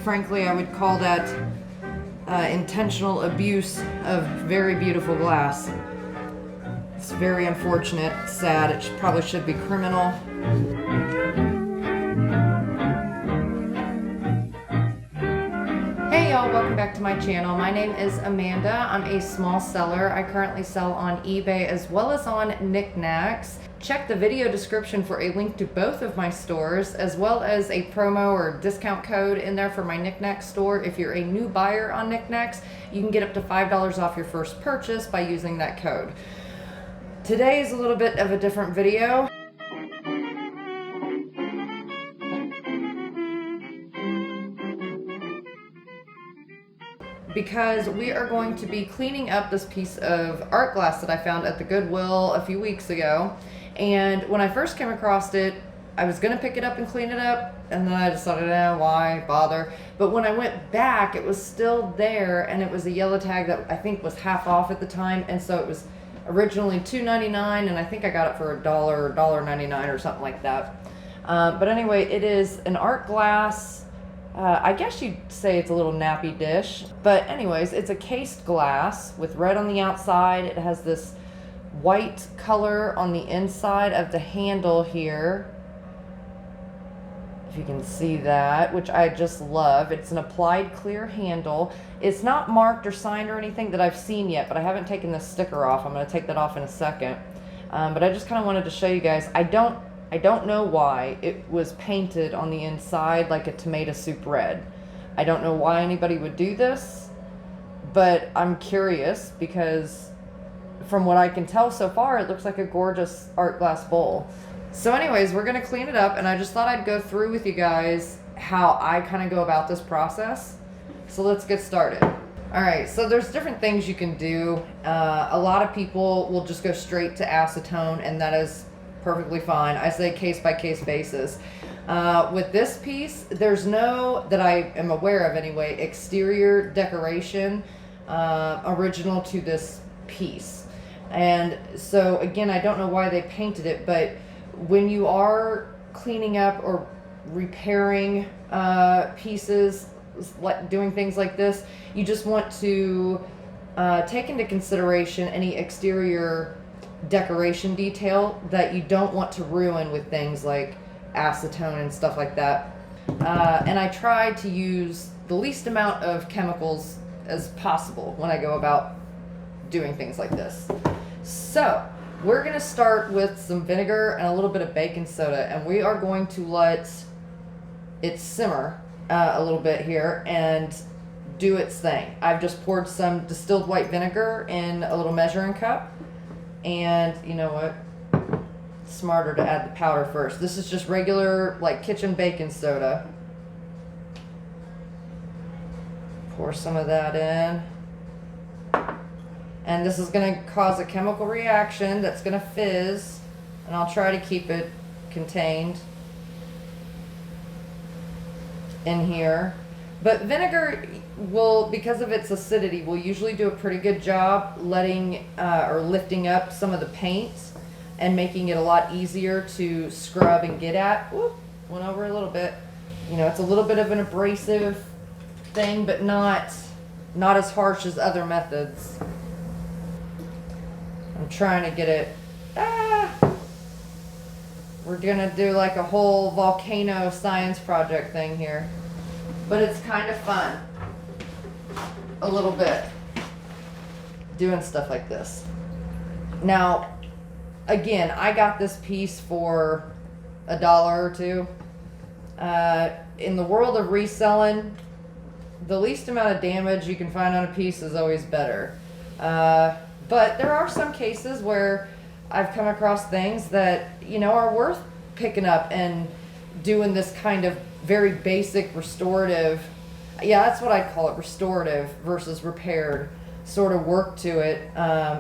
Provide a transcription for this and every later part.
frankly, I would call that intentional abuse of very beautiful glass. It's very unfortunate, sad. It probably should be criminal. Hey y'all, welcome back to my channel. My name is Amanda. I'm a small seller. I currently sell on eBay as well as on Niknax. Check the video description for a link to both of my stores, as well as a promo or discount code in there for my Niknax store. If you're a new buyer on Niknax, you can get up to $5 off your first purchase by using that code. Today is a little bit of a different video. Because we are going to be cleaning up this piece of art glass that I found at the Goodwill a few weeks ago. And when I first came across it, I was gonna pick it up and clean it up, and then I decided, why bother? But when I went back, it was still there, and it was a yellow tag that I think was half off at the time, and so it was originally $2.99, and I think I got it for $1 or $1.99 or something like that. But anyway, it is an art glass. I guess you'd say it's a little nappy dish, but anyways, it's a cased glass with red on the outside. It has this white color on the inside of the handle here, if you can see that, which I just love. It's an applied clear handle. It's not marked or signed or anything that I've seen yet, but I haven't taken the sticker off. I'm going to take that off in a second. But I just kind of wanted to show you guys. I don't know why it was painted on the inside like a tomato soup red. I don't know why anybody would do this, but I'm curious because from what I can tell so far, it looks like a gorgeous art glass bowl. So anyways, we're gonna clean it up, and I just thought I'd go through with you guys how I kind of go about this process. So let's get started. All right, so there's different things you can do. A lot of people will just go straight to acetone, and that is perfectly fine. I say case by case basis. With this piece, there's no, that I am aware of anyway, exterior decoration original to this piece. And so again, I don't know why they painted it, but when you are cleaning up or repairing pieces, like doing things like this, you just want to take into consideration any exterior decoration detail that you don't want to ruin with things like acetone and stuff like that. And I try to use the least amount of chemicals as possible when I go about doing things like this. So we're gonna start with some vinegar and a little bit of baking soda, and we are going to let it simmer a little bit here and do its thing. I've just poured some distilled white vinegar in a little measuring cup, and you know what? It's smarter to add the powder first. This is just regular like kitchen baking soda. Pour some of that in. And this is going to cause a chemical reaction that's going to fizz, and I'll try to keep it contained in here. But vinegar will, because of its acidity, will usually do a pretty good job letting or lifting up some of the paint and making it a lot easier to scrub and get at. Whoop, went over a little bit. You know, it's a little bit of an abrasive thing, but not as harsh as other methods. I'm trying to get it. We're gonna do like a whole volcano science project thing here, but it's kind of fun. A little bit doing stuff like this. Now, again, I got this piece for $1 or $2. In the world of reselling, the least amount of damage you can find on a piece is always better. But there are some cases where I've come across things that, you know, are worth picking up and doing this kind of very basic restorative, yeah, that's what I call it, restorative versus repaired sort of work to it.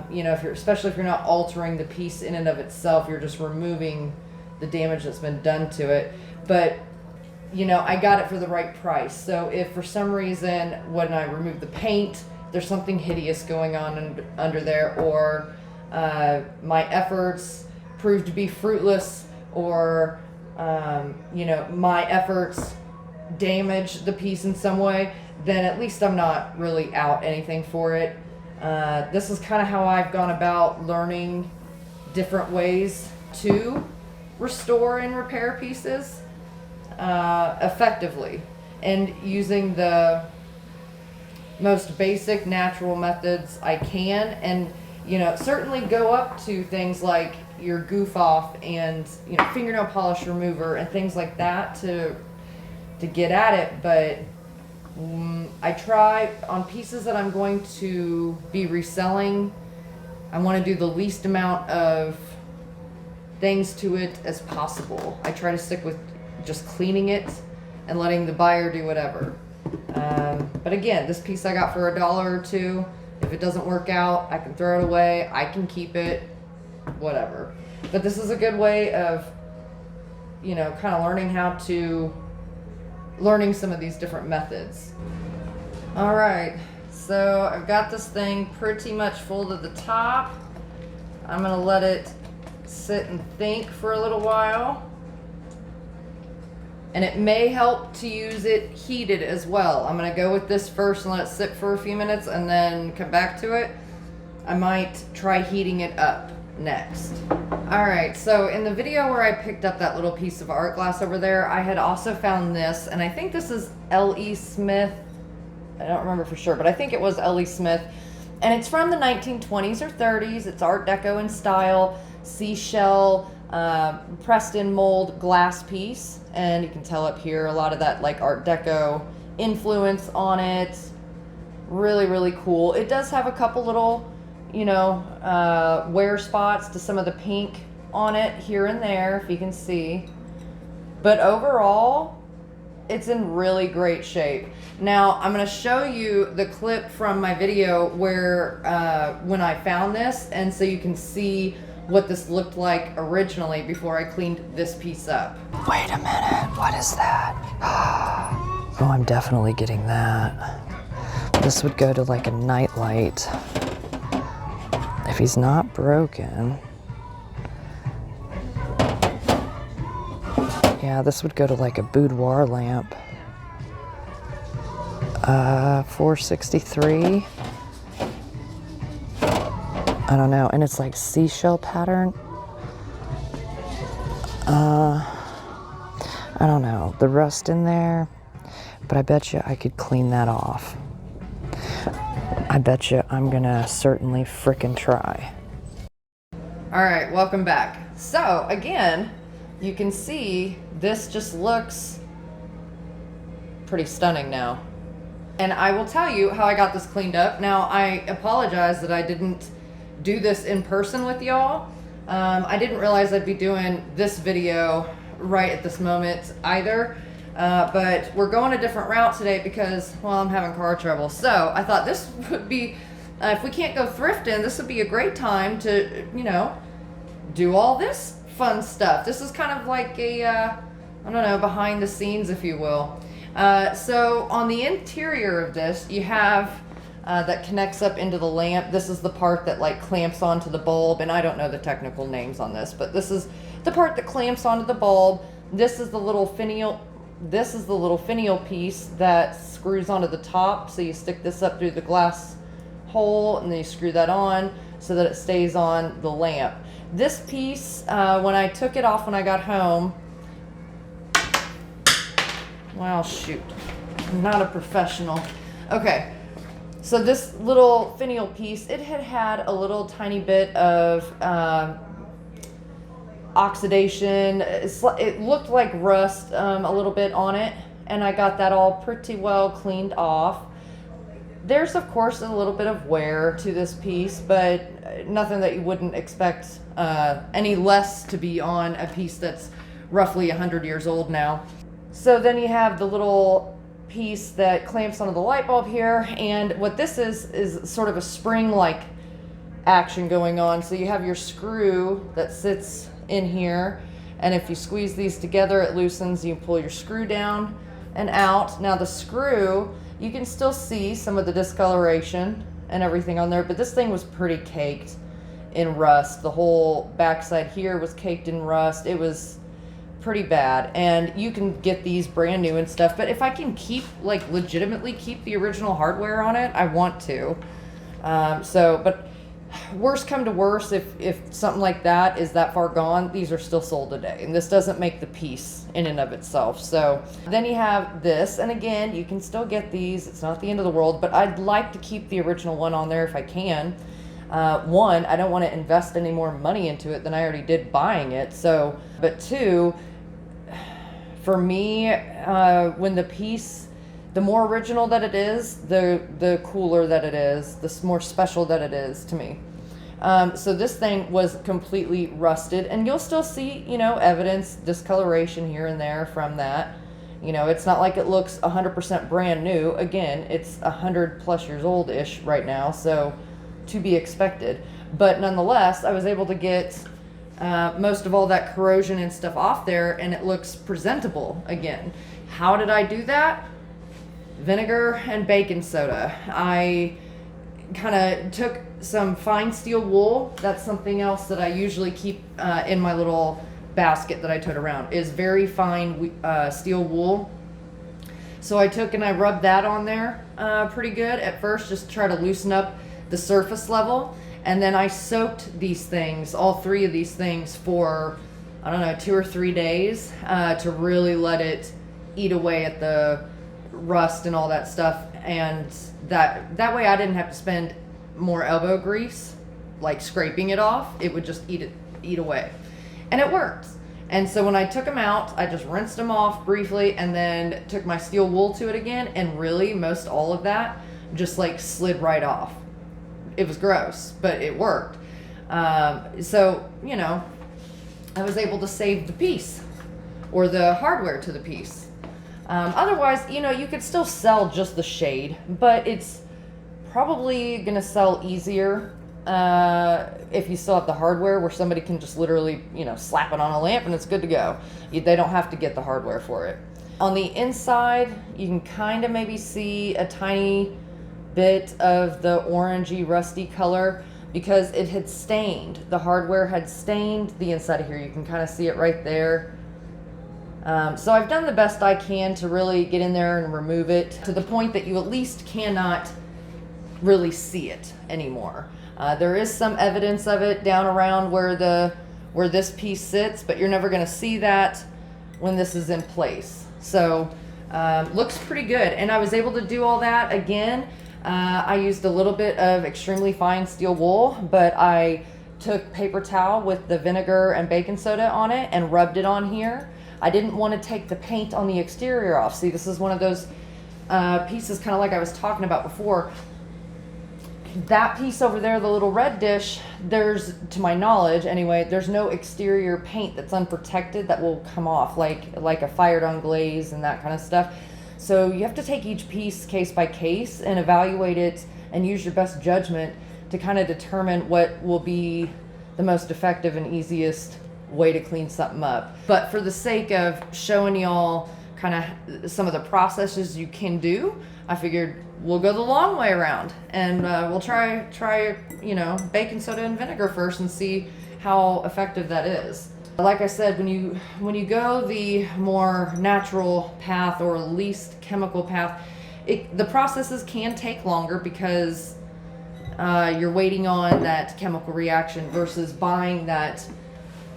You know, especially if you're not altering the piece in and of itself, you're just removing the damage that's been done to it. But, you know, I got it for the right price. So if for some reason when I remove the paint, there's something hideous going on under there, or my efforts prove to be fruitless, or you know, my efforts damage the piece in some way, then at least I'm not really out anything for it. This is kind of how I've gone about learning different ways to restore and repair pieces effectively, and using the most basic natural methods I can, and certainly go up to things like your goof off and fingernail polish remover and things like that to get at it. But I try on pieces that I'm going to be reselling, I want to do the least amount of things to it as possible. I try to stick with just cleaning it and letting the buyer do whatever. But again, this piece I got for $1 or $2. If it doesn't work out, I can throw it away. I can keep it, whatever. But this is a good way of, kind of learning some of these different methods. All right, so I've got this thing pretty much full to the top. I'm gonna let it sit and think for a little while. And it may help to use it heated as well. I'm gonna go with this first and let it sit for a few minutes and then come back to it. I might try heating it up next. All right, so in the video where I picked up that little piece of art glass over there, I had also found this, and I think this is L.E. Smith. I don't remember for sure, but I think it was L.E. Smith. And it's from the 1920s or 30s. It's Art Deco in style, seashell, pressed in mold glass piece. And you can tell up here a lot of that like Art Deco influence on it. Really, really cool. It does have a couple little, wear spots to some of the pink on it here and there, if you can see. But overall, it's in really great shape. Now, I'm going to show you the clip from my video where when I found this, and so you can see what this looked like originally before I cleaned this piece up. Wait a minute, what is that? Oh, I'm definitely getting that. This would go to like a nightlight. If he's not broken. Yeah, this would go to like a boudoir lamp. $463. I don't know, and it's like seashell pattern. I don't know, the rust in there, but I bet you I could clean that off. I bet you I'm gonna certainly frickin' try. All right, welcome back. So again, you can see this just looks pretty stunning now. And I will tell you how I got this cleaned up. Now, I apologize that I didn't do this in person with y'all. I didn't realize I'd be doing this video right at this moment either. But we're going a different route today because, well, I'm having car trouble. So I thought this would be, if we can't go thrifting, this would be a great time to, do all this fun stuff. This is kind of like a, I don't know, behind the scenes, if you will. So on the interior of this, you have that connects up into the lamp. This is the part that like clamps onto the bulb, and I don't know the technical names on this, but this is the part that clamps onto the bulb. This is the little finial. This is the little finial piece that screws onto the top. So you stick this up through the glass hole, and then you screw that on so that it stays on the lamp. This piece, when I took it off when I got home, well, shoot, I'm not a professional. Okay, so this little finial piece, it had a little tiny bit of oxidation. It looked like rust a little bit on it, and I got that all pretty well cleaned off. There's, of course, a little bit of wear to this piece, but nothing that you wouldn't expect any less to be on a piece that's roughly 100 years old now. So then you have the little piece that clamps onto the light bulb here, and what this is sort of a spring-like action going on. So you have your screw that sits in here, and if you squeeze these together, it loosens. You pull your screw down and out. Now the screw, you can still see some of the discoloration and everything on there, but this thing was pretty caked in rust. The whole backside here was caked in rust. It was pretty bad, and you can get these brand new and stuff, but if I can keep, like, legitimately keep the original hardware on it, I want to. But worst come to worst, if something like that is that far gone, these are still sold today, and this doesn't make the piece in and of itself. So then you have this, and again, you can still get these. It's not the end of the world, but I'd like to keep the original one on there if I can. One, I don't want to invest any more money into it than I already did buying it. So, but two, for me, when the piece, the more original that it is, the cooler that it is, the more special that it is to me. So this thing was completely rusted, and you'll still see, you know, evidence, discoloration here and there from that. You know, it's not like it looks 100% brand new. Again, it's 100+ years old-ish right now, so to be expected. But nonetheless, I was able to get most of all that corrosion and stuff off there, and it looks presentable again. How did I do that? Vinegar and baking soda. I kind of took some fine steel wool. That's something else that I usually keep in my little basket that I tote around, is very fine steel wool. So I took and I rubbed that on there pretty good at first, just to try to loosen up the surface level. And then I soaked these things, all three of these things, for, I don't know, 2 or 3 days to really let it eat away at the rust and all that stuff. And that way I didn't have to spend more elbow grease, like scraping it off. It would just eat away. And it worked. And so when I took them out, I just rinsed them off briefly and then took my steel wool to it again, and really most all of that just like slid right off. It was gross, but it worked. So, you know, I was able to save the piece, or the hardware to the piece. Otherwise, you know, you could still sell just the shade, but it's probably gonna sell easier if you still have the hardware, where somebody can just literally, you know, slap it on a lamp and it's good to go. They don't have to get the hardware for it. On the inside, you can kind of maybe see a tiny bit of the orangey rusty color, because it had stained. The hardware had stained the inside of here. You can kind of see it right there. So I've done the best I can to really get in there and remove it to the point that you at least cannot really see it anymore. There is some evidence of it down around where this piece sits, but you're never going to see that when this is in place. So looks pretty good, and I was able to do all that again. I used a little bit of extremely fine steel wool, but I took paper towel with the vinegar and baking soda on it and rubbed it on here. I didn't want to take the paint on the exterior off. See, this is one of those pieces, kind of like I was talking about before. That piece over there, the little red dish, there's, to my knowledge anyway, there's no exterior paint that's unprotected that will come off, like a fired on glaze and that kind of stuff. So you have to take each piece case by case and evaluate it and use your best judgment to kind of determine what will be the most effective and easiest way to clean something up. But for the sake of showing y'all kind of some of the processes you can do, I figured we'll go the long way around, and we'll try, you know, baking soda and vinegar first and see how effective that is. Like I said, when you go the more natural path or least chemical path, the processes can take longer, because you're waiting on that chemical reaction versus buying that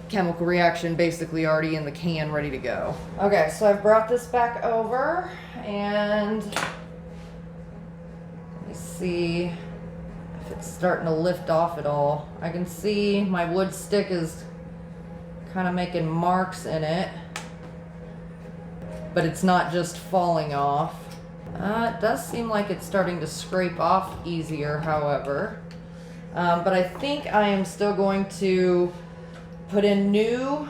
chemical reaction basically already in the can, ready to go. Okay, so I've brought this back over, and let me see if it's starting to lift off at all. I can see my wood stick is kind of making marks in it, but it's not just falling off. It does seem like it's starting to scrape off easier, however. But I think I am still going to put in new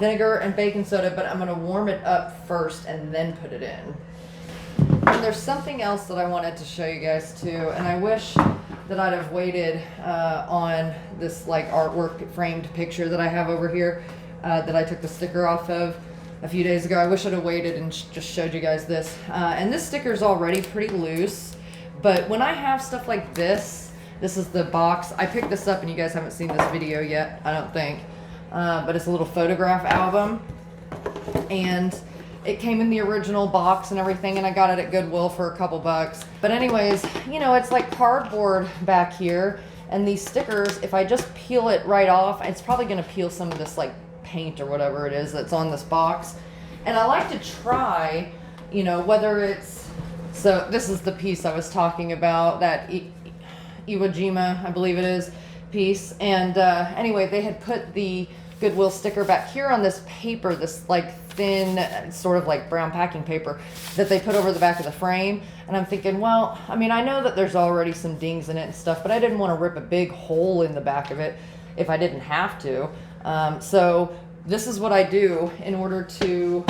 vinegar and baking soda, but I'm going to warm it up first and then put it in. And there's something else that I wanted to show you guys too, and I wish that I'd have waited on this like artwork framed picture that I have over here that I took the sticker off of a few days ago. I wish I'd have waited and just showed you guys this. And this sticker is already pretty loose, but when I have stuff like this is the box. I picked this up, and you guys haven't seen this video yet, I don't think. But it's a little photograph album. and it came in the original box and everything, and I got it at Goodwill for a couple bucks. But anyways, you know, it's like cardboard back here, and these stickers, if I just peel it right off, it's probably gonna peel some of this like paint or whatever it is that's on this box. And I like to try, you know, whether it's, so this is the piece I was talking about, that Iwo Jima, I believe it is, piece. And anyway, they had put the Goodwill sticker back here on this paper, this like thin, sort of like brown packing paper that they put over the back of the frame. And I'm thinking, well, I mean, I know that there's already some dings in it and stuff, but I didn't want to rip a big hole in the back of it if I didn't have to. So this is what I do in order to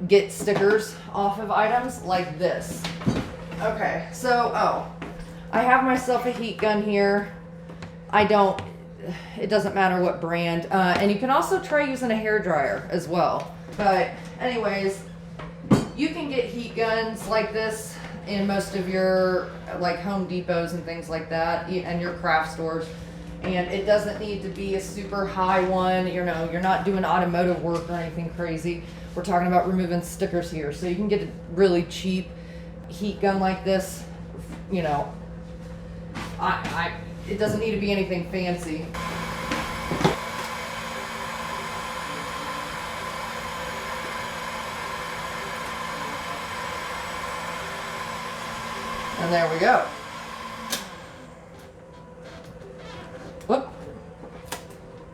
get stickers off of items like this. Okay, so, I have myself a heat gun here. It doesn't matter what brand. And you can also try using a hairdryer as well. But anyways, you can get heat guns like this in most of your like Home Depots and things like that, and your craft stores. And it doesn't need to be a super high one. You know, you're not doing automotive work or anything crazy. We're talking about removing stickers here. So you can get a really cheap heat gun like this. You know, it doesn't need to be anything fancy. And there we go. Whoop.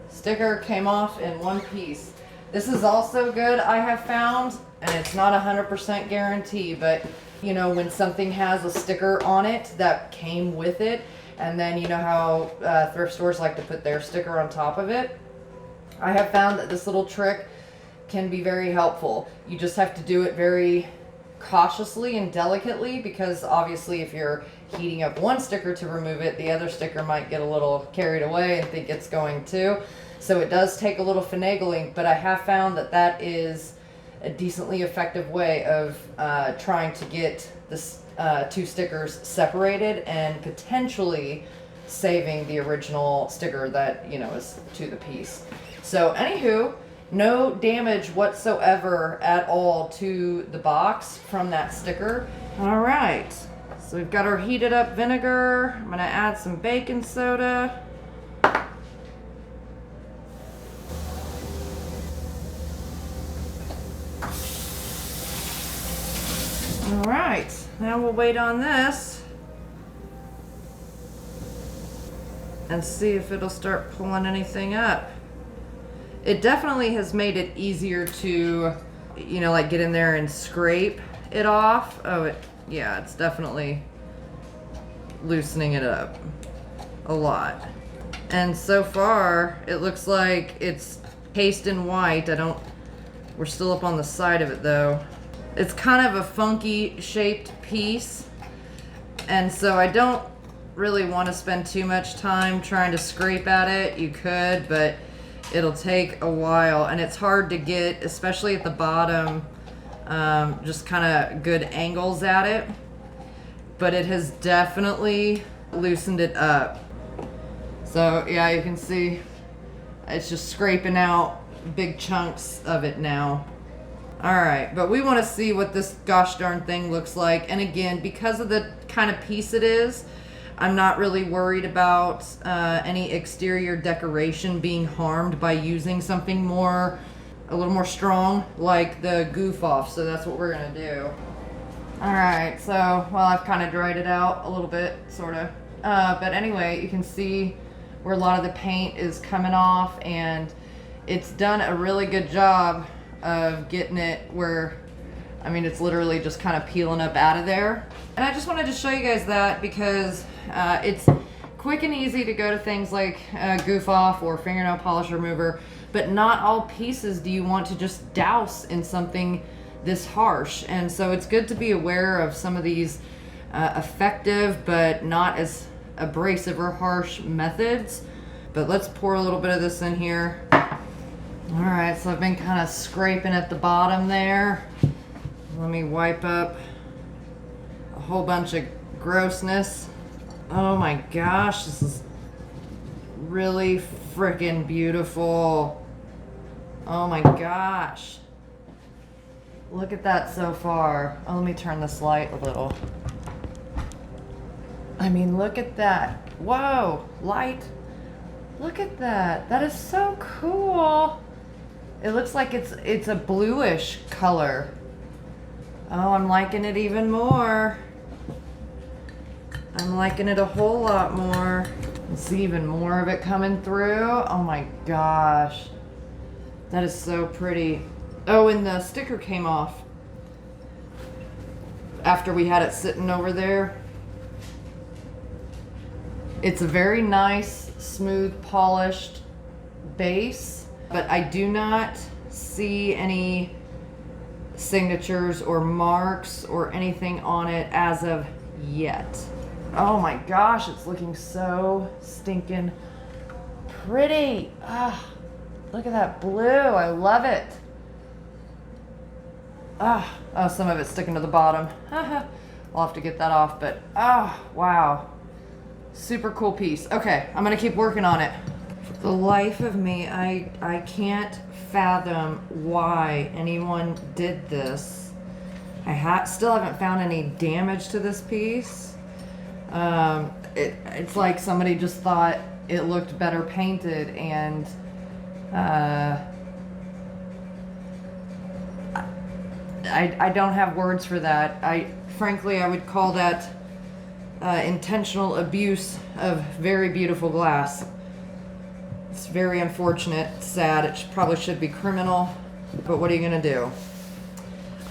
Sticker came off in one piece. This is also good, I have found, and it's not 100% guarantee, but you know, when something has a sticker on it that came with it, and then you know how thrift stores like to put their sticker on top of it, I have found that this little trick can be very helpful. You just have to do it very cautiously and delicately, because obviously if you're heating up one sticker to remove it, the other sticker might get a little carried away and think it's going to. So it does take a little finagling, but I have found that that is a decently effective way of trying to get this two stickers separated and potentially saving the original sticker that, you know, is to the piece. So anywho, no damage whatsoever at all to the box from that sticker. All right, so we've got our heated up vinegar. I'm gonna add some baking soda. All right, now we'll wait on this and see if it'll start pulling anything up. It definitely has made it easier to, you know, like get in there and scrape it off. Oh, yeah, it's definitely loosening it up a lot. And so far, it looks like it's cased in white. We're still up on the side of it though. It's kind of a funky shaped piece, and so I don't really want to spend too much time trying to scrape at it. You could, but it'll take a while, and it's hard to get, especially at the bottom, just kind of good angles at it. But it has definitely loosened it up. So yeah, you can see it's just scraping out big chunks of it now. All right, but we want to see what this gosh darn thing looks like. And again, because of the kind of piece it is, I'm not really worried about any exterior decoration being harmed by using something a little more strong, like the goof off. So that's what we're gonna do. All right, so, well, I've kind of dried it out a little bit, sort of. But anyway, you can see where a lot of the paint is coming off, and it's done a really good job of getting it where, I mean, it's literally just kind of peeling up out of there. And I just wanted to show you guys that because it's quick and easy to go to things like goof off or fingernail polish remover, but not all pieces do you want to just douse in something this harsh. And so it's good to be aware of some of these effective but not as abrasive or harsh methods. But let's pour a little bit of this in here. All right, so I've been kind of scraping at the bottom there. Let me wipe up a whole bunch of grossness. Oh my gosh, this is really freaking beautiful. Oh my gosh. Look at that so far. Oh, let me turn this light a little. I mean, look at that. Whoa, light. Look at that. That is so cool. It looks like it's a bluish color. Oh, I'm liking it even more. I'm liking it a whole lot more. See even more of it coming through. Oh my gosh. That is so pretty. Oh, and the sticker came off after we had it sitting over there. It's a very nice, smooth, polished base, but I do not see any signatures or marks or anything on it as of yet. Oh my gosh, it's looking so stinking pretty. Ah, look at that blue. I love it. Ah, oh, some of it's sticking to the bottom. I'll have to get that off, but oh, wow. Super cool piece. Okay, I'm gonna keep working on it. For the life of me, I can't fathom why anyone did this. I still haven't found any damage to this piece. It's like somebody just thought it looked better painted, and I don't have words for that. Frankly, I would call that intentional abuse of very beautiful glass. It's very unfortunate, sad. It probably should be criminal, but what are you gonna do?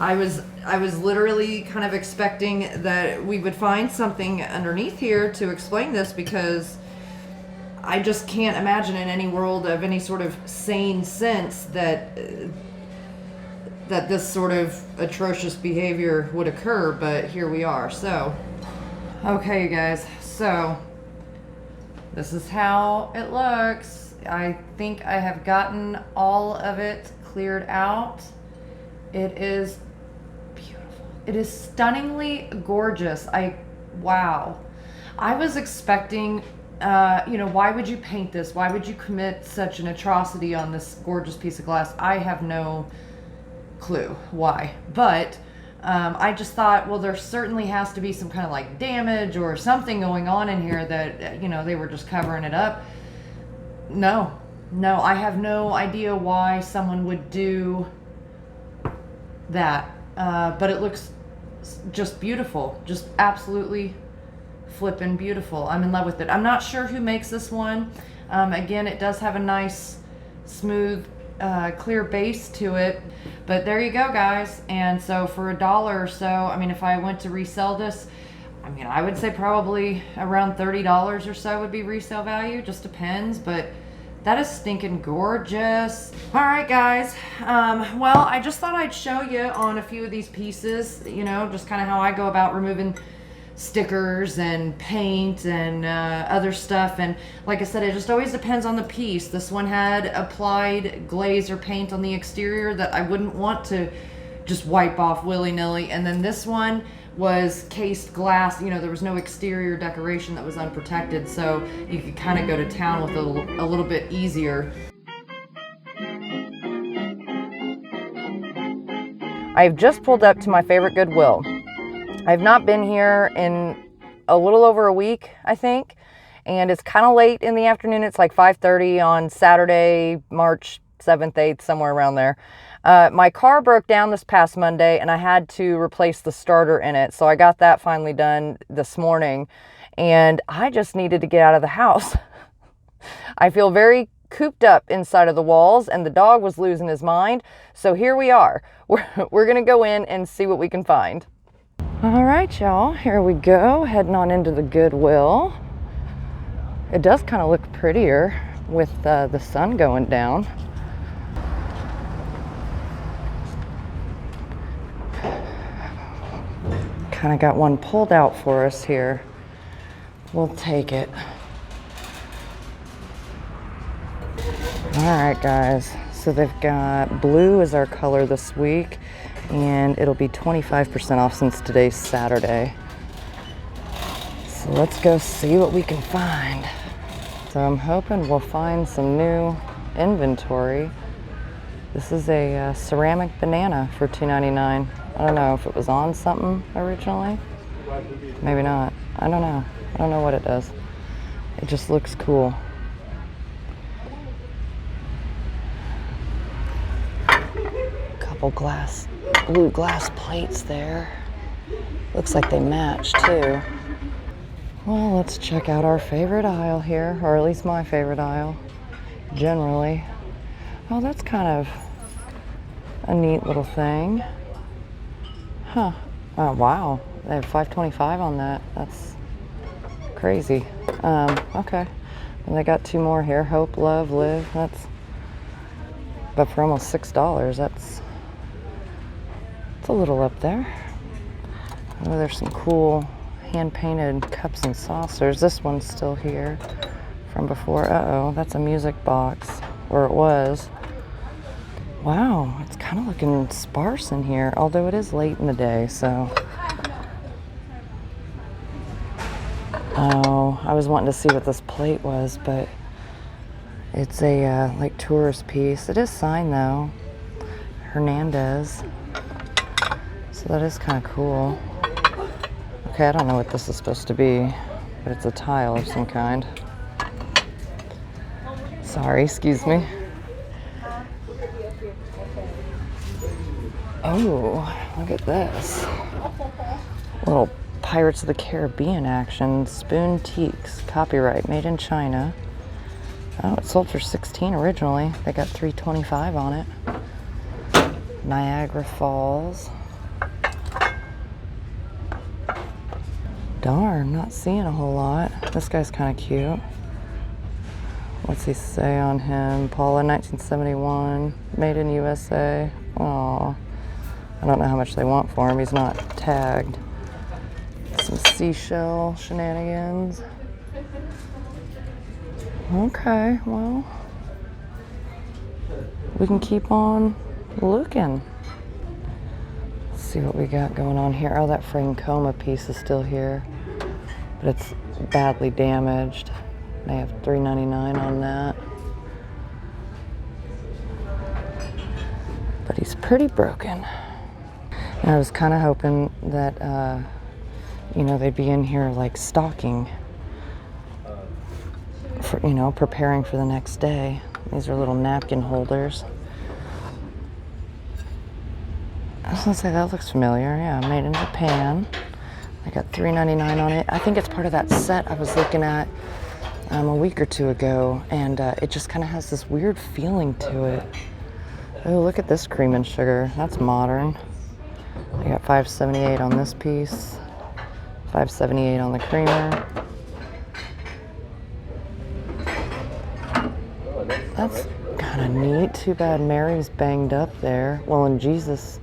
I was literally kind of expecting that we would find something underneath here to explain this, because I just can't imagine in any world of any sort of sane sense that this sort of atrocious behavior would occur, but here we are. So, okay, you guys, so this is how it looks. I think I have gotten all of it cleared out. It is beautiful. It is stunningly gorgeous. Wow. I was expecting, why would you paint this? Why would you commit such an atrocity on this gorgeous piece of glass? I have no clue why, but I just thought, well, there certainly has to be some kind of like damage or something going on in here that, they were just covering it up. No, I have no idea why someone would do that, but it looks just beautiful, just absolutely flippin' beautiful. I'm in love with it. I'm not sure who makes this one. Again, it does have a nice, smooth, clear base to it, but there you go, guys. And so for $1 or so, I mean, if I went to resell this, I mean, I would say probably around $30 or so would be resale value. Just depends, but that is stinking gorgeous. All right, guys. Well, I just thought I'd show you on a few of these pieces, just kind of how I go about removing stickers and paint and other stuff. And like I said, it just always depends on the piece. This one had applied glaze or paint on the exterior that I wouldn't want to just wipe off willy-nilly. And then this one was cased glass. There was no exterior decoration that was unprotected, so you could kind of go to town with it a little bit easier. I've just pulled up to my favorite Goodwill. I've not been here in a little over a week, I think, and it's kind of late in the afternoon. It's like 5:30 on Saturday, March 7th, 8th, somewhere around there. My car broke down this past Monday, and I had to replace the starter in it, so I got that finally done this morning, and I just needed to get out of the house. I feel very cooped up inside of the walls, and the dog was losing his mind, so here we are. We're gonna go in and see what we can find. All right, y'all, here we go, heading on into the Goodwill. It does kind of look prettier with the sun going down. Kind of got one pulled out for us here. We'll take it. All right, guys, so they've got blue as our color this week, and it'll be 25% off since today's Saturday. So let's go see what we can find. So I'm hoping we'll find some new inventory. This is a ceramic banana for $2.99. I don't know if it was on something originally. Maybe not. I don't know. I don't know what it does. It just looks cool. Couple blue glass plates there. Looks like they match too. Well, let's check out our favorite aisle here, or at least my favorite aisle, generally. Oh, that's kind of a neat little thing. Huh. Oh, wow. They have $5.25 on that. That's crazy. Okay. And they got two more here. Hope, love, live. But for almost $6, that's a little up there. Oh, there's some cool hand-painted cups and saucers. This one's still here from before. Uh-oh, that's a music box, or it was. Wow, it's kind of looking sparse in here, although it is late in the day, so. Oh, I was wanting to see what this plate was, but it's a like tourist piece. It is signed though, Hernandez. So that is kind of cool. Okay, I don't know what this is supposed to be, but it's a tile of some kind. Sorry, excuse me. Oh, look at this. Little Pirates of the Caribbean action. Spoon Teaks, copyright, made in China. Oh, it sold for $16 originally. They got $3.25 on it. Niagara Falls. Darn, not seeing a whole lot. This guy's kind of cute. What's he say on him? Paula, 1971, made in USA. Aw, I don't know how much they want for him. He's not tagged. Some seashell shenanigans. Okay, well, we can keep on looking. Let's see what we got going on here. Oh, that Francoma piece is still here, but it's badly damaged. They have $3.99 on that. But he's pretty broken. And I was kind of hoping that, you know, they'd be in here like stocking, for, you know, preparing for the next day. These are little napkin holders. I was gonna say, that looks familiar. Yeah, made in Japan. I got $3.99 on it. I think it's part of that set I was looking at a week or two ago, and it just kind of has this weird feeling to it. Oh, look at this cream and sugar. That's modern. I got $5.78 on this piece, $5.78 on the creamer. That's kind of neat. Too bad Mary's banged up there. Well, and Jesus,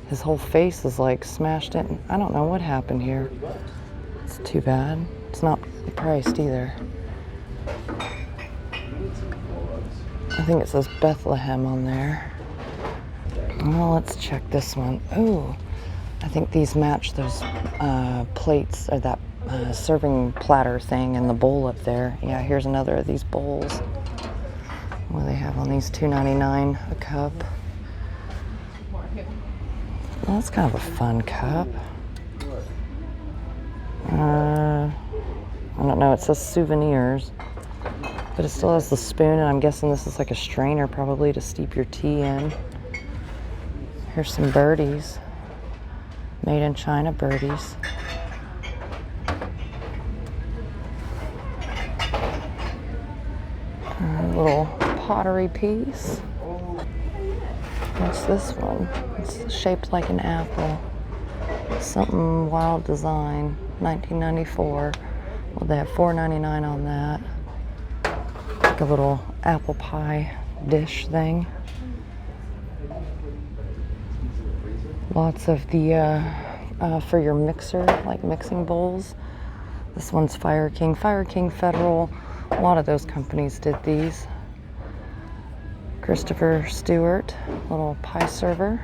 his whole face is like smashed in. I don't know what happened here. It's too bad. It's not priced either. I think it says Bethlehem on there. Well, let's check this one. Oh, I think these match those plates, or that serving platter thing and the bowl up there. Yeah, here's another of these bowls. What do they have on these? $2.99 a cup. Well, that's kind of a fun cup. I don't know, it says souvenirs, but it still has the spoon, and I'm guessing this is like a strainer probably to steep your tea in. Here's some birdies. Made in China birdies. A little pottery piece. What's this one? It's shaped like an apple. Something wild design. 1994. Well, they have $4.99 on that. Like a little apple pie dish thing. Lots of the for your mixer, like mixing bowls. This one's Fire King Federal. A lot of those companies did these. Christopher Stewart, little pie server.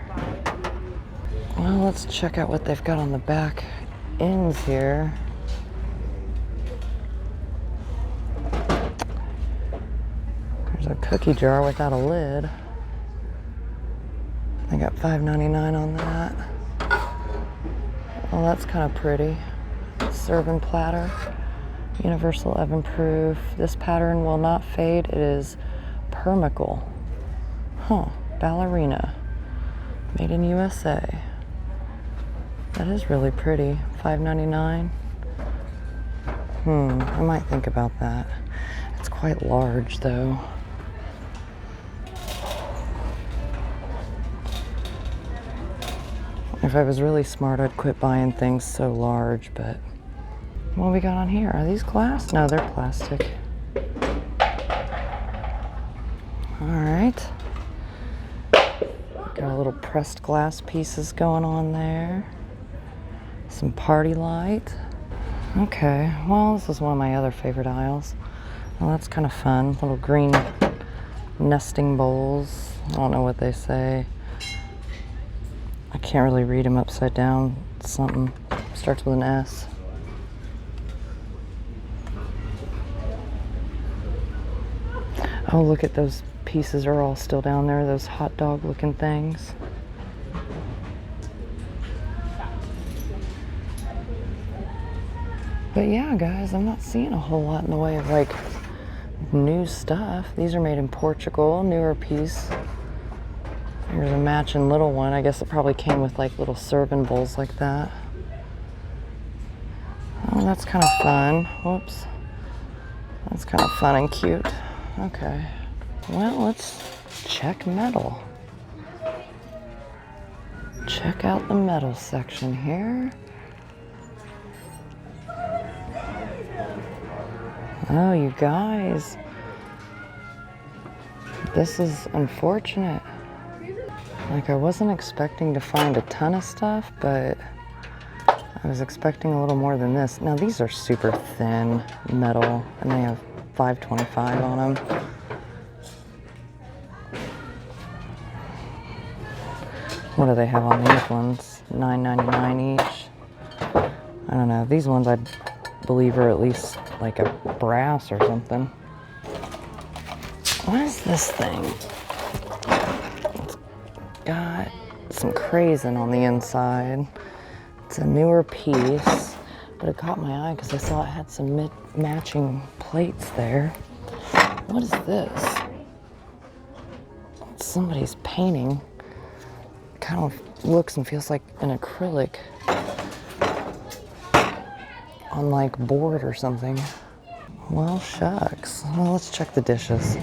Well, let's check out what they've got on the back ends here. There's a cookie jar without a lid. I got $5.99 on that. Well, that's kind of pretty. Serving platter. Universal oven proof. This pattern will not fade. It is permacle. Huh. Ballerina. Made in USA. That is really pretty. $5.99. I might think about that. It's quite large though. If I was really smart, I'd quit buying things so large, but what we got on here? Are these glass? No, they're plastic. All right. Got a little pressed glass pieces going on there. Some party light. Okay, well, this is one of my other favorite aisles. Well, that's kind of fun. Little green nesting bowls. I don't know what they say. I can't really read them upside down. Something starts with an S. Oh, look at those pieces are all still down there, those hot dog looking things. But yeah, guys, I'm not seeing a whole lot in the way of like new stuff. These are made in Portugal, newer piece. Here's a matching little one. I guess it probably came with like little serving bowls like that. Oh, that's kind of fun. Whoops. That's kind of fun and cute. Okay. Well, let's check metal. Check out the metal section here. Oh, you guys. This is unfortunate. Like, I wasn't expecting to find a ton of stuff, but I was expecting a little more than this. Now, these are super thin metal, and they have $5.25 on them. What do they have on these ones? $9.99 each. I don't know. These ones I believe are at least like a brass or something. What is this thing? It's got some crazing on the inside. It's a newer piece, but it caught my eye because I saw it had some matching plates there. What is this? It's somebody's painting. Kind of looks and feels like an acrylic on like board or something. Well, shucks. Well, let's check the dishes.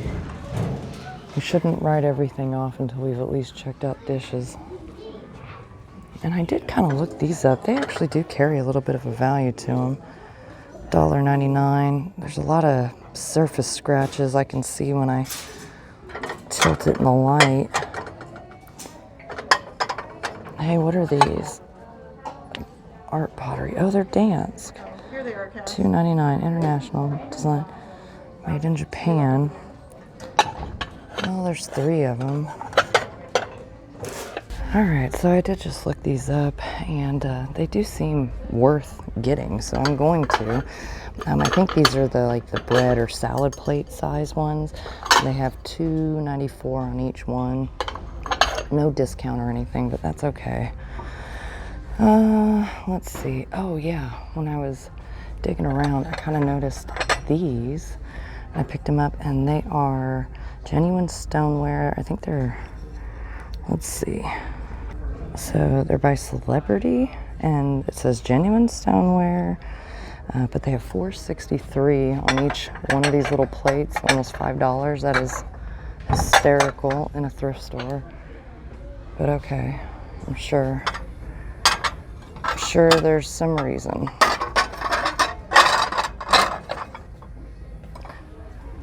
We shouldn't write everything off until we've at least checked out dishes. And I did kind of look these up. They actually do carry a little bit of a value to them. $1.99. There's a lot of surface scratches I can see when I tilt it in the light. Hey, what are these? Art pottery. Oh, they're dance. Here they are, $2.99. International design. Made in Japan. Oh, there's 3 of them. Alright, so I did just look these up, and they do seem worth getting, so I'm going to. I think these are the bread or salad plate size ones. They have $2.94 on each one. No discount or anything, but that's okay. Let's see. Oh yeah, when I was digging around, I kind of noticed these. I picked them up, and they are genuine stoneware. I think they're, let's see. So they're by Celebrity, and it says genuine stoneware, but they have $4.63 on each one of these little plates, almost $5. That is hysterical in a thrift store. But okay, I'm sure there's some reason.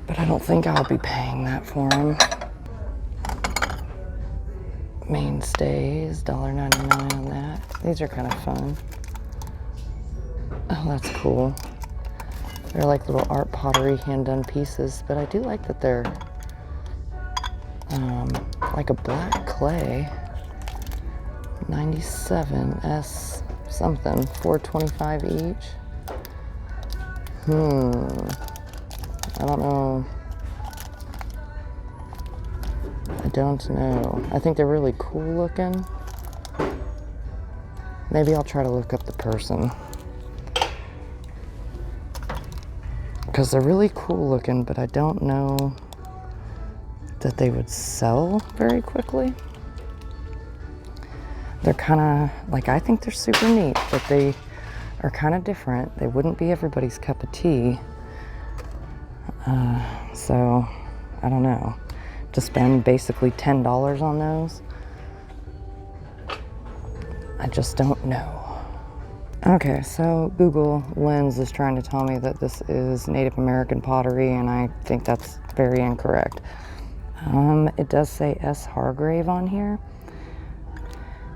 But I don't think I'll be paying that for them. Mainstays, $1.99 on that. These are kind of fun. Oh, that's cool. They're like little art pottery hand-done pieces, but I do like that they're like a black clay. 97S something, $4.25 each. I don't know. I don't know. I think they're really cool looking. Maybe I'll try to look up the person. Because they're really cool looking, but I don't know that they would sell very quickly. They're kind of, like, I think they're super neat, but they are kind of different. They wouldn't be everybody's cup of tea. So, I don't know. To spend basically $10 on those, I just don't know. Okay, so Google Lens is trying to tell me that this is Native American pottery, and I think that's very incorrect. It does say S. Hargrave on here.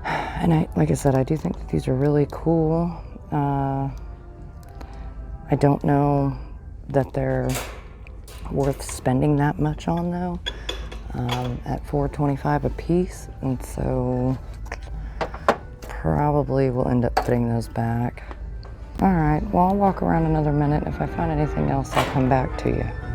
And like I said, I do think that these are really cool. I don't know that they're worth spending that much on though, at $4.25 a piece, and so probably will end up putting those back. All right, well, I'll walk around another minute. If I find anything else, I'll come back to you.